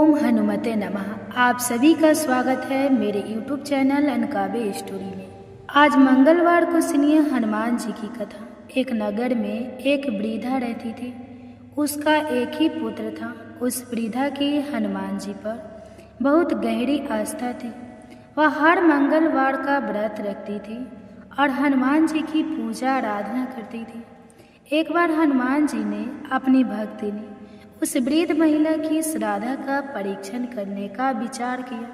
ओम हनुमते नमः। आप सभी का स्वागत है मेरे YouTube चैनल अनकाबे स्टोरी में। आज मंगलवार को सुनिए हनुमान जी की कथा। एक नगर में एक वृद्धा रहती थी। उसका एक ही पुत्र था। उस वृद्धा की हनुमान जी पर बहुत गहरी आस्था थी। वह हर मंगलवार का व्रत रखती थी और हनुमान जी की पूजा आराधना करती थी। एक बार हनुमान जी ने अपनी भक्ति ने उस वृद्ध महिला की श्रद्धा का परीक्षण करने का विचार किया।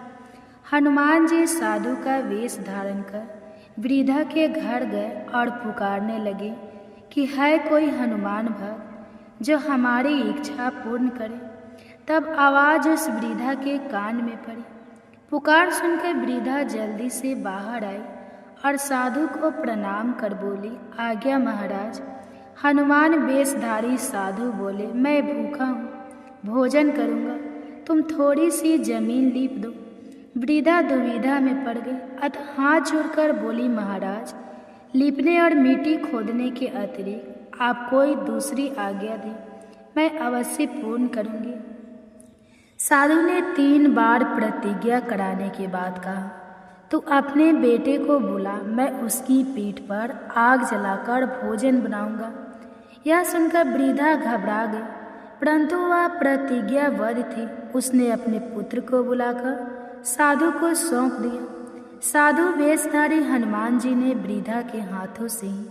हनुमान जी साधु का वेश धारण कर वृद्धा के घर गए और पुकारने लगे कि है कोई हनुमान भक्त जो हमारी इच्छा पूर्ण करे। तब आवाज़ उस वृद्धा के कान में पड़ी। पुकार सुनकर वृद्धा जल्दी से बाहर आई और साधु को प्रणाम कर बोली, आज्ञा महाराज। हनुमान वेशधारी साधु बोले, मैं भूखा हूँ, भोजन करूँगा, तुम थोड़ी सी जमीन लीप दो। वृद्धा दुविधा में पड़ गई, अतः हाथ जोड़कर बोली, महाराज, लीपने और मिट्टी खोदने के अतिरिक्त आप कोई दूसरी आज्ञा दें, मैं अवश्य पूर्ण करूँगी। साधु ने 3 बार प्रतिज्ञा कराने के बाद कहा, तू अपने बेटे को बुला, मैं उसकी पीठ पर आग जलाकर भोजन बनाऊंगा। यह सुनकर वृद्धा घबरा गई, परंतु वह प्रतिज्ञाबद्ध थी। उसने अपने पुत्र को बुलाकर साधु को सौंप दिया। साधु वेशधारी हनुमान जी ने वृद्धा के हाथों से ही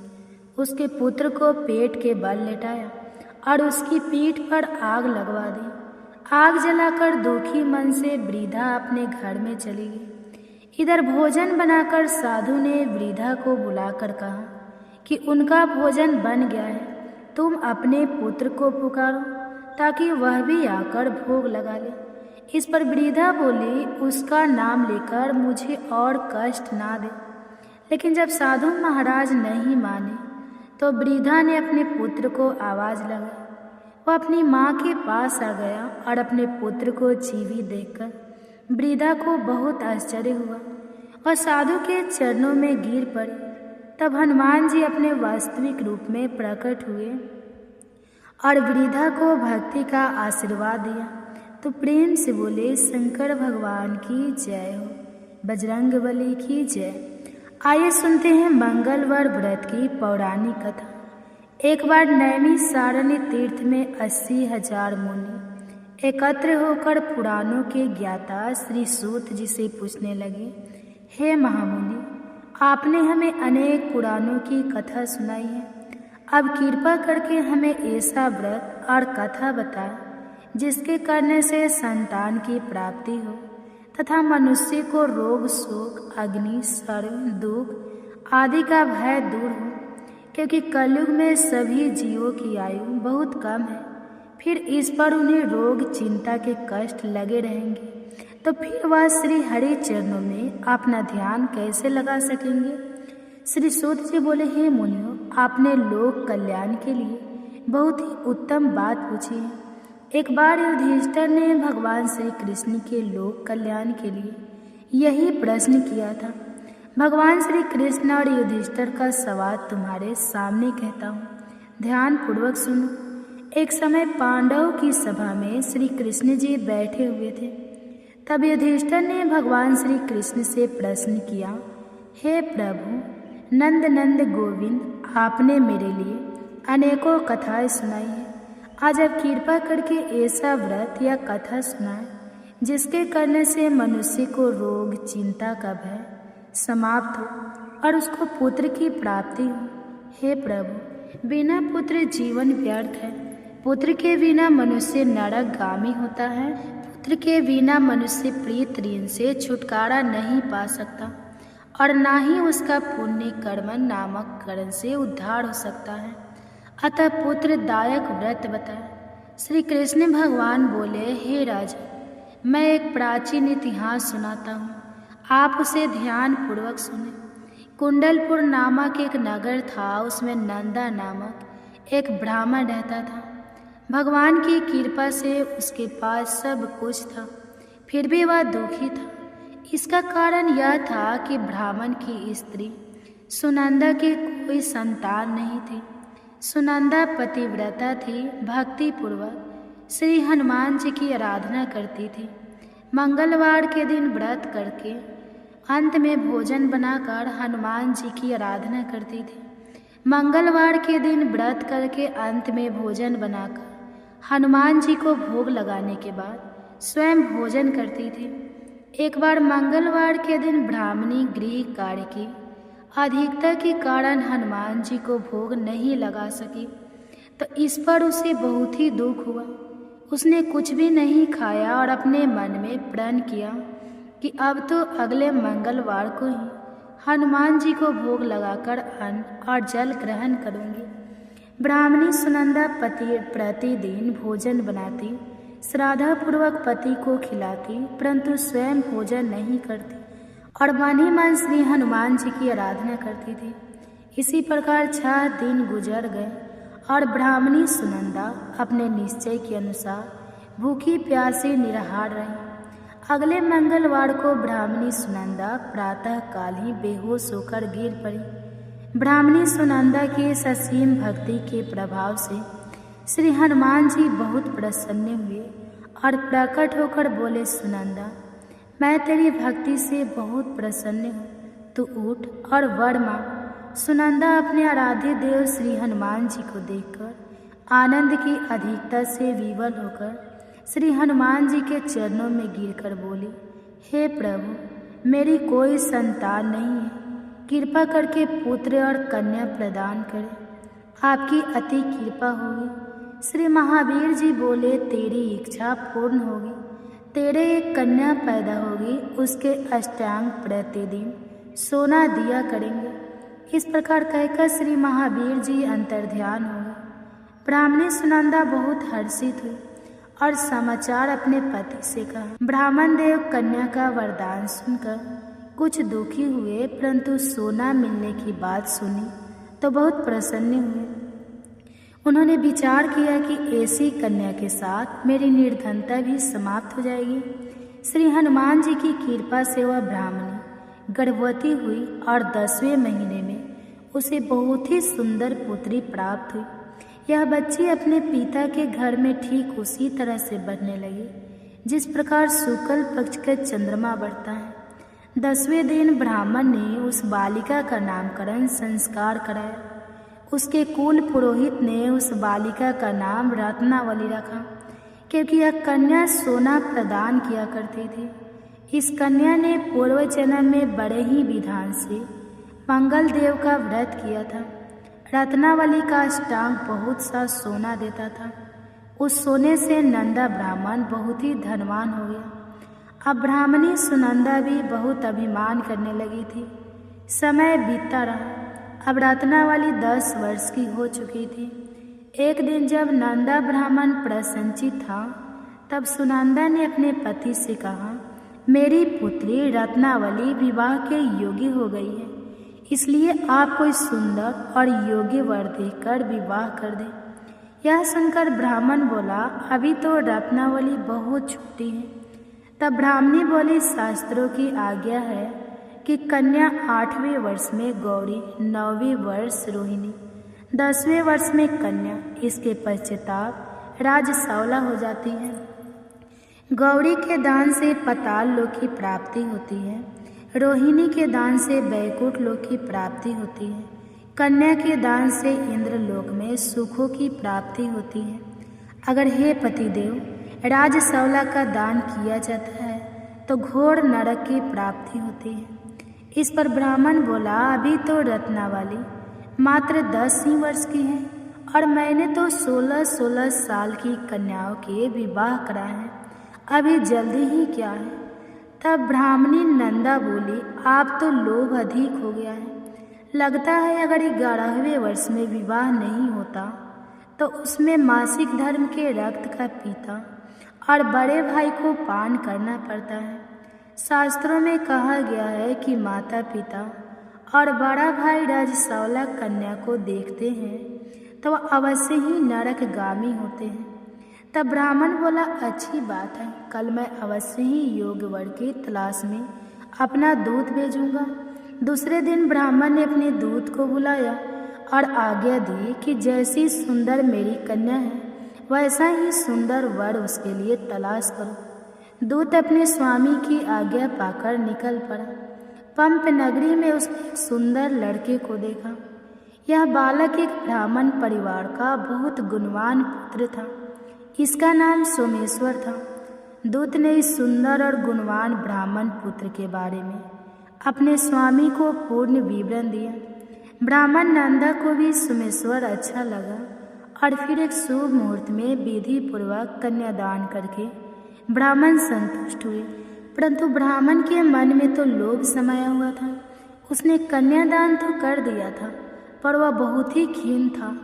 उसके पुत्र को पेट के बल लेटाया और उसकी पीठ पर आग लगवा दी। आग जलाकर दुखी मन से वृद्धा अपने घर में चली गई। इधर भोजन बनाकर साधु ने वृद्धा को बुलाकर कहा कि उनका भोजन बन गया है, तुम अपने पुत्र को पुकारो ताकि वह भी आकर भोग लगा ले। इस पर वृद्धा बोली, उसका नाम लेकर मुझे और कष्ट ना दे। लेकिन जब साधु महाराज नहीं माने तो वृद्धा ने अपने पुत्र को आवाज़ लगाई। वह अपनी माँ के पास आ गया और अपने पुत्र को जीवित देखकर वृद्धा को बहुत आश्चर्य हुआ और साधु के चरणों में गिर पड़ी। तब हनुमान जी अपने वास्तविक रूप में प्रकट हुए और वृद्धा को भक्ति का आशीर्वाद दिया। तो प्रेम से बोले, शंकर भगवान की जय हो, बजरंगबली की जय। आइए सुनते हैं मंगलवार व्रत की पौराणिक कथा। एक बार नैमिषारण्य तीर्थ में 80,000 मुनि एकत्र होकर पुराणों के ज्ञाता श्री सूत जी से पूछने लगे, हे महामुनि, आपने हमें अनेक पुराणों की कथा सुनाई है, अब कृपा करके हमें ऐसा व्रत और कथा बताएं जिसके करने से संतान की प्राप्ति हो तथा मनुष्य को रोग, शोक, अग्नि, सर्व, दुख आदि का भय दूर हो, क्योंकि कलयुग में सभी जीवों की आयु बहुत कम है। फिर इस पर उन्हें रोग, चिंता के कष्ट लगे रहेंगे, तो फिर वह श्री हरि चरणों में अपना ध्यान कैसे लगा सकेंगे। श्री सूत जी बोले, हे मुनियों, आपने लोक कल्याण के लिए बहुत ही उत्तम बात पूछी है। एक बार युधिष्ठिर ने भगवान श्री कृष्ण के लोक कल्याण के लिए यही प्रश्न किया था। भगवान श्री कृष्ण और युधिष्ठिर का सवाल तुम्हारे सामने कहता हूँ, ध्यान पूर्वक सुनो। एक समय पांडवों की सभा में श्री कृष्ण जी बैठे हुए थे। तब युधिष्ठिर ने भगवान श्री कृष्ण से प्रश्न किया, हे प्रभु नंद नंद गोविंद, आपने मेरे लिए अनेकों कथाएं सुनाई हैं। आज आप कृपा करके ऐसा व्रत या कथा सुनाएं जिसके करने से मनुष्य को रोग, चिंता का भय समाप्त हो और उसको पुत्र की प्राप्ति हो। हे प्रभु, बिना पुत्र जीवन व्यर्थ है। पुत्र के बिना मनुष्य नरकगामी होता है। पुत्र के बिना मनुष्य प्रीत ऋण से छुटकारा नहीं पा सकता और ना ही उसका पुण्य कर्मन नामक करण से उद्धार हो सकता है। अतः पुत्र दायक व्रत बताए। श्री कृष्ण भगवान बोले, हे राजा, मैं एक प्राचीन इतिहास सुनाता हूँ, आप उसे ध्यान पूर्वक सुने। कुंडलपुर नामक एक नगर था, उसमें नंदा नामक एक ब्राह्मण रहता था। भगवान की कृपा से उसके पास सब कुछ था, फिर भी वह दुखी था। इसका कारण यह था कि ब्राह्मण की स्त्री सुनंदा की कोई संतान नहीं थी। सुनंदा पतिव्रता थी, भक्ति पूर्वक श्री हनुमान जी की आराधना करती थी। मंगलवार के दिन व्रत करके अंत में भोजन बनाकर हनुमान जी की आराधना करती थी। मंगलवार के दिन व्रत करके अंत में भोजन बनाकर हनुमान जी को भोग लगाने के बाद स्वयं भोजन करती थी। एक बार मंगलवार के दिन ब्राह्मणी गृह कार्य की अधिकता के कारण हनुमान जी को भोग नहीं लगा सकी, तो इस पर उसे बहुत ही दुख हुआ। उसने कुछ भी नहीं खाया और अपने मन में प्रण किया कि अब तो अगले मंगलवार को ही हनुमान जी को भोग लगाकर अन्न और जल ग्रहण करूंगी। ब्राह्मणी सुनंदा प्रतिदिन भोजन बनाती, श्रद्धापूर्वक पति को खिलाती, परंतु स्वयं भोजन नहीं करती और मन ही मन श्री हनुमान जी की आराधना करती थी। इसी प्रकार 6 दिन गुजर गए और ब्राह्मणी सुनंदा अपने निश्चय के अनुसार भूखी प्यासी निराहार रही। अगले मंगलवार को ब्राह्मणी सुनंदा प्रातः काल ही बेहोश होकर गिर पड़ी। ब्राह्मणी सुनंदा की इस असीम भक्ति के प्रभाव से श्री हनुमान जी बहुत प्रसन्न हुए और प्रकट होकर बोले, सुनंदा, मैं तेरी भक्ति से बहुत प्रसन्न हूँ, तू उठ और वर मांग। सुनंदा अपने आराध्य देव श्री हनुमान जी को देखकर आनंद की अधिकता से विवल होकर श्री हनुमान जी के चरणों में गिरकर बोली, हे प्रभु, मेरी कोई संतान नहीं है, कृपा करके पुत्र और कन्या प्रदान करें, आपकी अति कृपा होगी। श्री महावीर जी बोले, तेरी इच्छा पूर्ण होगी, तेरे एक कन्या पैदा होगी, उसके अष्टांग प्रतिदिन सोना दिया करेंगे। इस प्रकार कहकर श्री महावीर जी अंतर्ध्यान हो गए। ब्राह्मणी सुनंदा बहुत हर्षित हुई और समाचार अपने पति से कहा। ब्राह्मण देव कन्या का वरदान सुनकर कुछ दुखी हुए, परंतु सोना मिलने की बात सुनी तो बहुत प्रसन्न हुए। उन्होंने विचार किया कि ऐसी कन्या के साथ मेरी निर्धनता भी समाप्त हो जाएगी। श्री हनुमान जी की कृपा से वह ब्राह्मणी गर्भवती हुई और 10वें महीने में उसे बहुत ही सुंदर पुत्री प्राप्त हुई। यह बच्ची अपने पिता के घर में ठीक उसी तरह से बढ़ने लगी जिस प्रकार शुक्ल पक्ष का चंद्रमा बढ़ता है। 10वें दिन ब्राह्मण ने उस बालिका का नामकरण संस्कार कराया। उसके कुल पुरोहित ने उस बालिका का नाम रत्नावली रखा, क्योंकि यह कन्या सोना प्रदान किया करती थी। इस कन्या ने पूर्व जन्म में बड़े ही विधान से मंगल देव का व्रत किया था। रत्नावली का अष्टांग बहुत सा सोना देता था। उस सोने से नंदा ब्राह्मण बहुत ही धनवान हो गया। अब ब्राह्मणी सुनंदा भी बहुत अभिमान करने लगी थी। समय बीतता रहा। अब रत्नावली 10 वर्ष की हो चुकी थी। एक दिन जब नंदा ब्राह्मण प्रसन्नचित था, तब सुनंदा ने अपने पति से कहा, मेरी पुत्री रत्नावली विवाह के योग्य हो गई है, इसलिए आप कोई सुंदर और योग्य वर देकर विवाह कर दें। यह सुनकर ब्राह्मण बोला, अभी तो रत्नावली बहुत छोटी है। तब ब्राह्मणी बोली, शास्त्रों की आज्ञा है कि कन्या 8वें वर्ष में गौरी, 9वें वर्ष रोहिणी, 10वें वर्ष में कन्या, इसके पश्चाताप राजसौला हो जाती है। गौरी के दान से पाताल लोक की प्राप्ति होती है, रोहिणी के दान से बैकुंठ लोक की प्राप्ति होती है, कन्या के दान से इंद्र लोक में सुखों की प्राप्ति होती है। अगर हे पतिदेव राजसौला का दान किया जाता है तो घोर नरक की प्राप्ति होती है। इस पर ब्राह्मण बोला, अभी तो रत्नावली मात्र 10 ही वर्ष की है और मैंने तो 16-16 साल की कन्याओं के विवाह कराए हैं, अभी जल्दी ही क्या है। तब ब्राह्मणी नंदा बोली, आप तो लोभ अधिक हो गया है। लगता है अगर 11वें वर्ष में विवाह नहीं होता तो उसमें मासिक धर्म के रक्त का पीता और बड़े भाई को पान करना पड़ता है। शास्त्रों में कहा गया है कि माता पिता और बड़ा भाई राजसौला कन्या को देखते हैं तो वह अवश्य ही नरकगामी होते हैं। तब ब्राह्मण बोला, अच्छी बात है, कल मैं अवश्य ही योग्य वर की तलाश में अपना दूत भेजूंगा। दूसरे दिन ब्राह्मण ने अपने दूत को बुलाया और आज्ञा दी कि जैसी सुंदर मेरी कन्या है वैसा ही सुंदर वर उसके लिए तलाश करो। दूत अपने स्वामी की आज्ञा पाकर निकल पड़ा। पंप नगरी में उसने एक सुंदर लड़के को देखा। यह बालक एक ब्राह्मण परिवार का बहुत गुणवान पुत्र था। इसका नाम सोमेश्वर था। दूत ने इस सुंदर और गुणवान ब्राह्मण पुत्र के बारे में अपने स्वामी को पूर्ण विवरण दिया। ब्राह्मण नंदा को भी सोमेश्वर अच्छा लगा और फिर एक शुभ मुहूर्त में विधि पूर्वक कन्यादान करके ब्राह्मण संतुष्ट हुए। परंतु ब्राह्मण के मन में तो लोभ समाया हुआ था। उसने कन्यादान तो कर दिया था, पर वह बहुत ही खीन था।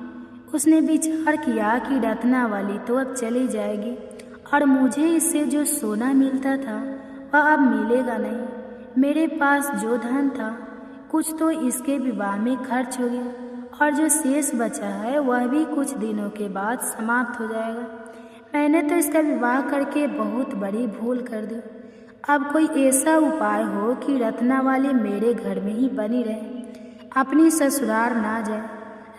उसने विचार किया कि रत्नावली तो अब चली जाएगी और मुझे इससे जो सोना मिलता था वह अब मिलेगा नहीं। मेरे पास जो धन था कुछ तो इसके विवाह में खर्च हो गया और जो शेष बचा है वह भी कुछ दिनों के बाद समाप्त हो जाएगा। मैंने तो इसका विवाह करके बहुत बड़ी भूल कर दी। अब कोई ऐसा उपाय हो कि रत्नावली मेरे घर में ही बनी रहे, अपनी ससुराल ना जाए।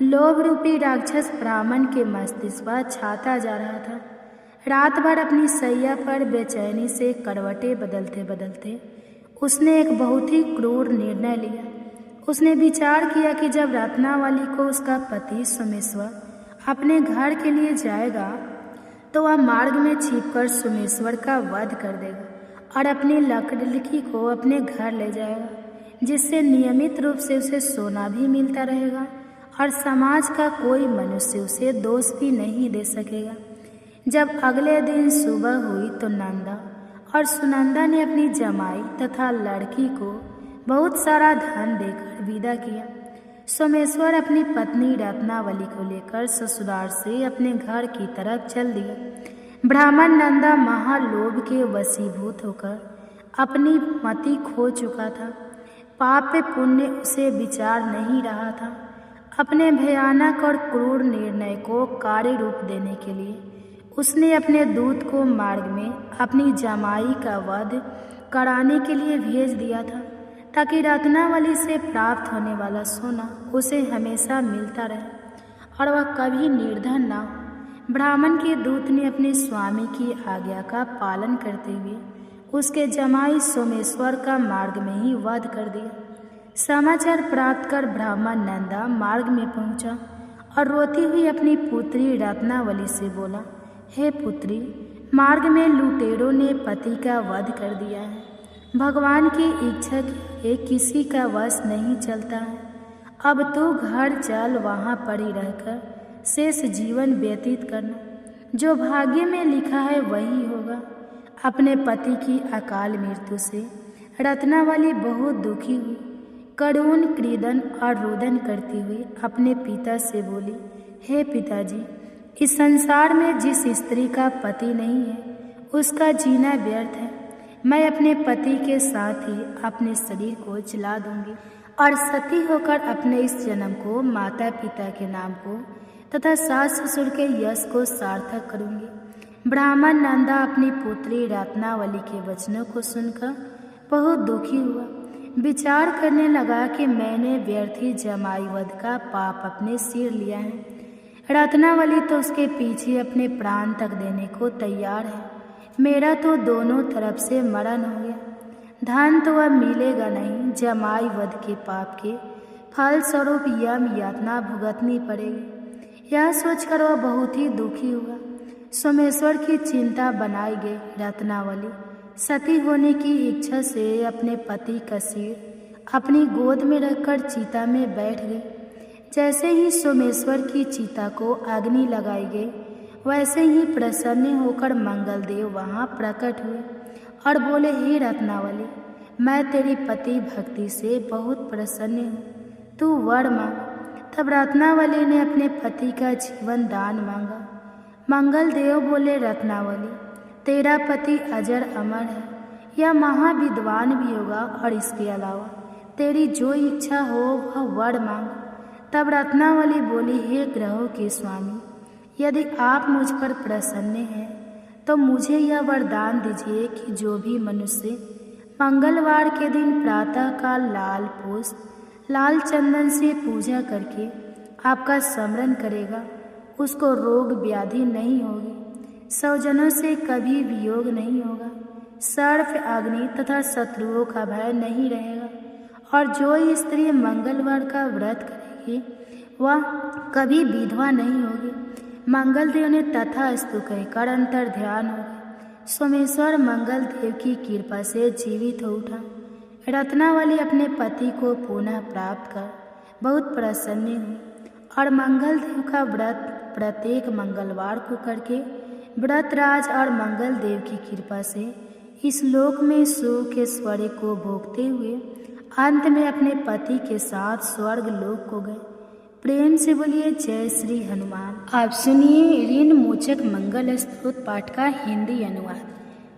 लोभ रूपी राक्षस ब्राह्मण के मस्तिष्क पर छाता जा रहा था। रात भर अपनी सैया पर बेचैनी से करवटें बदलते बदलते उसने एक बहुत ही क्रूर निर्णय लिया। उसने विचार किया कि जब रत्नावली को उसका पति सोमेश्वर अपने घर के लिए जाएगा तो वह मार्ग में छिपकर सोमेश्वर का वध कर देगा और अपनी लड़की को अपने घर ले जाएगा, जिससे नियमित रूप से उसे सोना भी मिलता रहेगा और समाज का कोई मनुष्य उसे दोष भी नहीं दे सकेगा। जब अगले दिन सुबह हुई तो नंदा और सुनंदा ने अपनी जमाई तथा लड़की को बहुत सारा धन देकर विदा किया। सोमेश्वर अपनी पत्नी रत्नावली को लेकर ससुराल से अपने घर की तरफ चल दिया। ब्राह्मण नंदा महालोभ के वशीभूत होकर अपनी मति खो चुका था। पाप पुण्य उसे विचार नहीं रहा था। अपने भयानक और क्रूर निर्णय को कार्य रूप देने के लिए उसने अपने दूत को मार्ग में अपनी जमाई का वध कराने के लिए भेज दिया था, ताकि रत्नावली से प्राप्त होने वाला सोना उसे हमेशा मिलता रहे और वह कभी निर्धन ना हो। ब्राह्मण के दूत ने अपने स्वामी की आज्ञा का पालन करते हुए उसके जमाई सोमेश्वर का मार्ग में ही वध कर दिया। समाचार प्राप्त कर ब्राह्मण नंदा मार्ग में पहुंचा और रोती हुई अपनी पुत्री रत्नावली से बोला, हे पुत्री, मार्ग में लुटेरों ने पति का वध कर दिया है। भगवान की इच्छा के किसी का वश नहीं चलता है। अब तो घर चल, वहाँ पड़ी रहकर शेष जीवन व्यतीत करना। जो भाग्य में लिखा है वही होगा। अपने पति की अकाल मृत्यु से रत्नावली बहुत दुखी हुई। करुण क्रीदन और रुदन करती हुई अपने पिता से बोली, हे पिताजी, इस संसार में जिस स्त्री का पति नहीं है उसका जीना व्यर्थ है। मैं अपने पति के साथ ही अपने शरीर को जला दूंगी और सती होकर अपने इस जन्म को माता पिता के नाम को तथा सास ससुर के यश को सार्थक करूंगी। ब्राह्मण नंदा अपनी पुत्री रत्नावली के वचनों को सुनकर बहुत दुखी हुआ। विचार करने लगा कि मैंने व्यर्थ ही जमाई वध का पाप अपने सिर लिया है। रत्नावली तो उसके पीछे अपने प्राण तक देने को तैयार है। मेरा तो दोनों तरफ से मरण हो गया। धन तो अब मिलेगा नहीं। जमाई वध के पाप के फल स्वरूप यम यातना भुगतनी पड़ेगी। यह सोचकर वह बहुत ही दुखी हुआ। सोमेश्वर की चिंता बनाई गई। रत्नावली सती होने की इच्छा से अपने पति का सिर अपनी गोद में रखकर चिता में बैठ गई। जैसे ही सोमेश्वर की चिता को अग्नि लगाई गई, वैसे ही प्रसन्न होकर मंगलदेव वहाँ प्रकट हुए और बोले, हे रत्नावली, मैं तेरी पति भक्ति से बहुत प्रसन्न हूँ, तू वर मांग। तब रत्नावली ने अपने पति का जीवन दान मांगा। मंगलदेव बोले, रत्नावली, तेरा पति अजर अमर है, यह महाविद्वान भी होगा और इसके अलावा तेरी जो इच्छा हो वह वर मांग। तब रत्नावली बोली, हे ग्रहों के स्वामी, यदि आप मुझ पर प्रसन्न हैं तो मुझे यह वरदान दीजिए कि जो भी मनुष्य मंगलवार के दिन प्रातःकाल लाल पुष्प लाल चंदन से पूजा करके आपका स्मरण करेगा, उसको रोग व्याधि नहीं होगी, स्वजनों से कभी वियोग नहीं होगा, सर्प अग्नि तथा शत्रुओं का भय नहीं रहेगा। और जो स्त्री मंगलवार का व्रत करेगी वह कभी विधवा नहीं होगी। मंगलदेव ने तथास्तु कहकर अंतर ध्यान हो गया। सोमेश्वर मंगलदेव की कृपा से जीवित हो उठा। रत्नावली अपने पति को पुनः प्राप्त कर बहुत प्रसन्न हुई और मंगलदेव का व्रत प्रत्येक मंगलवार को करके व्रतराज और मंगलदेव की कृपा से इस लोक में सुख ऐश्वर्य को भोगते हुए अंत में अपने पति के साथ स्वर्ग लोक को गए। प्रेम से बोलिए जय श्री हनुमान। आप सुनिए ऋण मोचक मंगल स्तोत्र पाठ का हिंदी अनुवाद।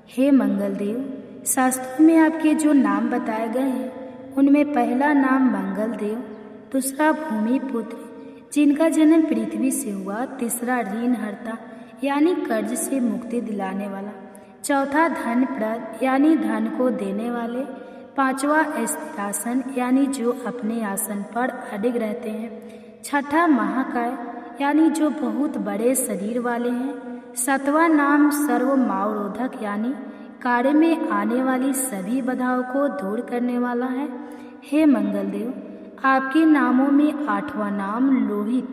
हे मंगलदेव, शास्त्रों में आपके जो नाम बताए गए हैं उनमें पहला नाम मंगलदेव, दूसरा भूमिपुत्र जिनका जन्म पृथ्वी से हुआ, तीसरा ऋणहर्ता यानी कर्ज से मुक्ति दिलाने वाला, चौथा धनप्रद यानी धन को देने वाले, पांचवा स्थिरासन यानी जो अपने आसन पर अडिग रहते हैं, छठा महाकाय यानी जो बहुत बड़े शरीर वाले हैं, सातवां नाम सर्वमावरोधक यानी कार्य में आने वाली सभी बाधाओं को दूर करने वाला है। हे मंगलदेव, आपके नामों में आठवां नाम लोहित,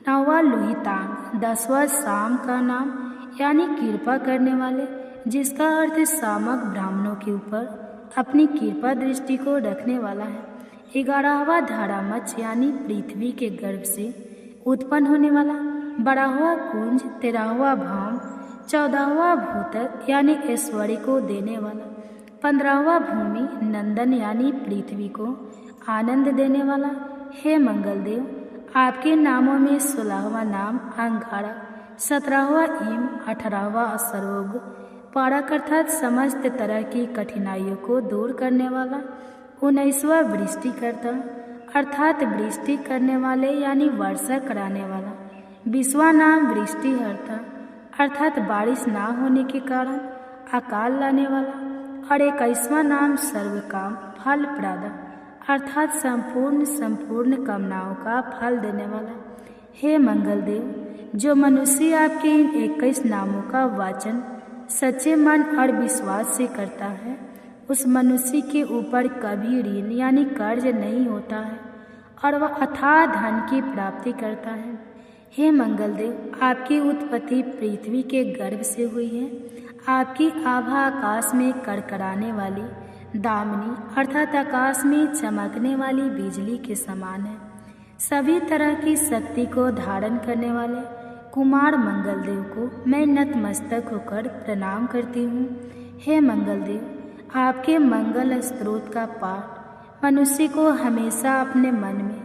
नौवां लोहितांग, 10वां शाम का नाम यानी कृपा करने वाले, जिसका अर्थ सामक ब्राह्मणों के ऊपर अपनी कृपा दृष्टि को रखने वाला है। 11वां धारामच यानी पृथ्वी के गर्भ से उत्पन्न होने वाला, 12वां कुंज, 13वां भाम, 14वां भूतक यानी ऐश्वर्य को देने वाला, 15वां भूमि नंदन यानी पृथ्वी को आनंद देने वाला। हे मंगलदेव, आपके नामों में 16वां नाम अंगारा, 17वां इम, 18वां असरोग, पारक अर्थात समस्त तरह की कठिनाइयों को दूर करने वाला, 19वां वृष्टिकर्ता अर्थात वृष्टि करने वाले यानी वर्षा कराने वाला, 20वां नाम वृष्टिहर्ता अर्थात बारिश ना होने के कारण अकाल लाने वाला, और 21वां नाम सर्वकाम फल प्रदा अर्थात संपूर्ण कामनाओं का फल देने वाला। हे मंगलदेव, जो मनुष्य आपके इन 21 नामों का वाचन सच्चे मन और विश्वास से करता है उस मनुष्य के ऊपर कभी ऋण यानी कर्ज नहीं होता है और वह अथाह धन की प्राप्ति करता है। हे मंगलदेव, आपकी उत्पत्ति पृथ्वी के गर्भ से हुई है। आपकी आभा आकाश में करकराने वाली दामिनी अर्थात आकाश में चमकने वाली बिजली के समान है। सभी तरह की शक्ति को धारण करने वाले कुमार मंगलदेव को मैं नतमस्तक होकर प्रणाम करती हूँ। हे मंगलदेव, आपके मंगल स्तोत्र का पाठ मनुष्य को हमेशा अपने मन में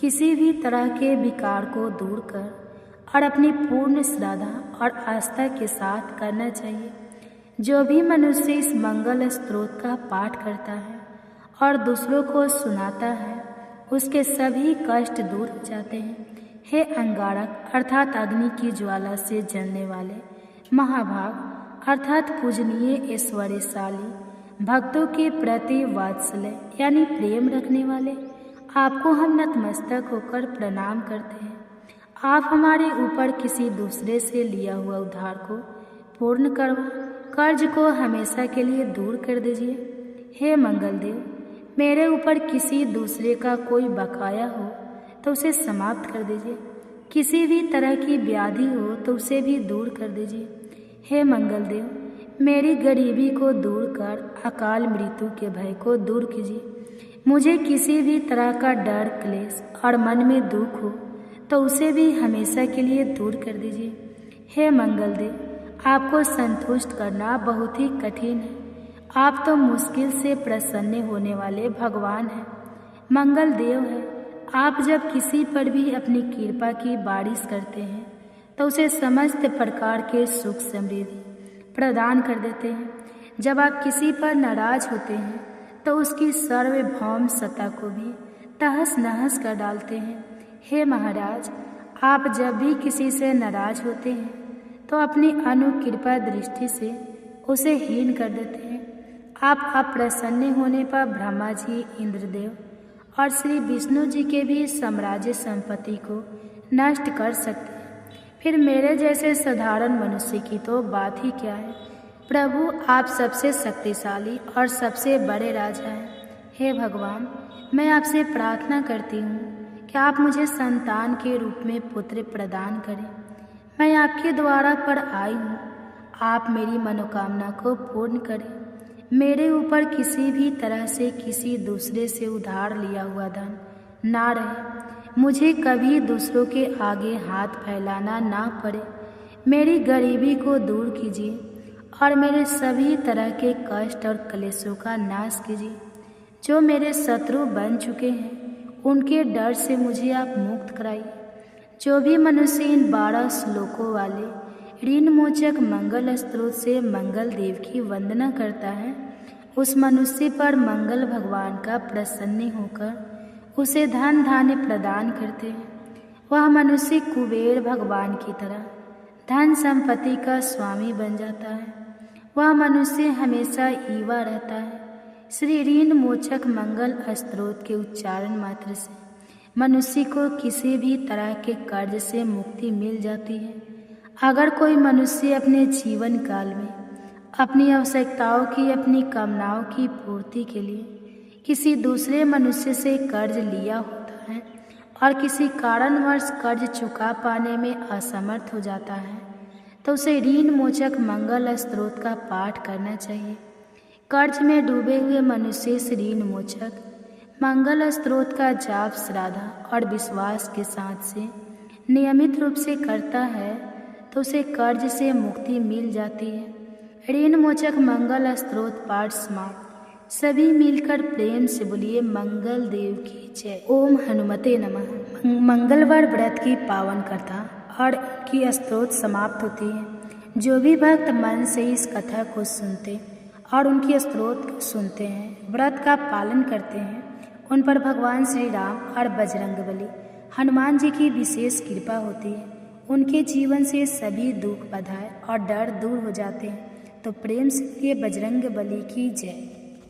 किसी भी तरह के विकार को दूर कर और अपनी पूर्ण श्रद्धा और आस्था के साथ करना चाहिए। जो भी मनुष्य इस मंगल स्तोत्र का पाठ करता है और दूसरों को सुनाता है उसके सभी कष्ट दूर हो जाते हैं। हे अंगारक अर्थात अग्नि की ज्वाला से जलने वाले, महाभाग अर्थात पूजनीय ऐश्वर्यशाली, भक्तों के प्रति वात्सल्य यानी प्रेम रखने वाले, आपको हम नतमस्तक होकर प्रणाम करते हैं। आप हमारे ऊपर किसी दूसरे से लिया हुआ उधार को पूर्ण करवा कर्ज को हमेशा के लिए दूर कर दीजिए। हे मंगलदेव, मेरे ऊपर किसी दूसरे का कोई बकाया हो तो उसे समाप्त कर दीजिए। किसी भी तरह की व्याधि हो तो उसे भी दूर कर दीजिए। हे मंगलदेव, मेरी गरीबी को दूर कर अकाल मृत्यु के भय को दूर कीजिए। मुझे किसी भी तरह का डर, क्लेश और मन में दुख हो तो उसे भी हमेशा के लिए दूर कर दीजिए। हे मंगलदेव, आपको संतुष्ट करना बहुत ही कठिन है। आप तो मुश्किल से प्रसन्न होने वाले भगवान हैं, मंगलदेव है। आप जब किसी पर भी अपनी कृपा की बारिश करते हैं तो उसे समस्त प्रकार के सुख समृद्धि प्रदान कर देते हैं। जब आप किसी पर नाराज होते हैं तो उसकी सार्वभौम सत्ता को भी तहस नहस कर डालते हैं। हे महाराज, आप जब भी किसी से नाराज होते हैं तो अपनी अनुकृपा दृष्टि से उसे हीन कर देते हैं। आप अप्रसन्न होने पर ब्रह्मा जी, इंद्रदेव और श्री विष्णु जी के भी साम्राज्य संपत्ति को नष्ट कर सकते हैं। फिर मेरे जैसे साधारण मनुष्य की तो बात ही क्या है। प्रभु, आप सबसे शक्तिशाली और सबसे बड़े राजा हैं। हे भगवान, मैं आपसे प्रार्थना करती हूँ कि आप मुझे संतान के रूप में पुत्र प्रदान करें। मैं आपके द्वारा पर आई हूँ, आप मेरी मनोकामना को पूर्ण करें। मेरे ऊपर किसी भी तरह से किसी दूसरे से उधार लिया हुआ धन ना रहे। मुझे कभी दूसरों के आगे हाथ फैलाना ना पड़े। मेरी गरीबी को दूर कीजिए और मेरे सभी तरह के कष्ट और क्लेशों का नाश कीजिए। जो मेरे शत्रु बन चुके हैं, उनके डर से मुझे आप मुक्त कराइए। जो भी मनुष्य इन 12 श्लोकों वाले ऋण मोचक मंगल स्त्रोत से मंगल देव की वंदना करता है, उस मनुष्य पर मंगल भगवान का प्रसन्न होकर उसे धन धान्य प्रदान करते हैं। वह मनुष्य कुबेर भगवान की तरह धन संपत्ति का स्वामी बन जाता है। वह मनुष्य हमेशा ईवा रहता है। श्री ऋण मोचक मंगल स्त्रोत के उच्चारण मात्र से मनुष्य को किसी भी तरह के कर्ज से मुक्ति मिल जाती है। अगर कोई मनुष्य अपने जीवन काल में अपनी आवश्यकताओं की, अपनी कामनाओं की पूर्ति के लिए किसी दूसरे मनुष्य से कर्ज लिया होता है और किसी कारणवश कर्ज चुका पाने में असमर्थ हो जाता है, तो उसे ऋण मोचक मंगल स्त्रोत का पाठ करना चाहिए। कर्ज में डूबे हुए मनुष्य इस ऋण मोचक मंगल स्त्रोत का जाप श्रद्धा और विश्वास के साथ से नियमित रूप से करता है तो उसे कर्ज से मुक्ति मिल जाती है। ऋण मोचक मंगल स्त्रोत पाठ समाप्त। सभी मिलकर प्रेम से बोलिए मंगल देव की जय। ओम हनुमते नमः। मंगलवार व्रत की पावन कथा और उनकी स्तोत्र समाप्त होती है। जो भी भक्त मन से इस कथा को सुनते और उनकी स्तोत्र सुनते हैं, व्रत का पालन करते हैं, उन पर भगवान श्री राम और बजरंगबली हनुमान जी की विशेष कृपा होती है। उनके जीवन से सभी दुख बाधाएं और डर दूर हो जाते हैं। तो प्रेम से बजरंगबली की जय।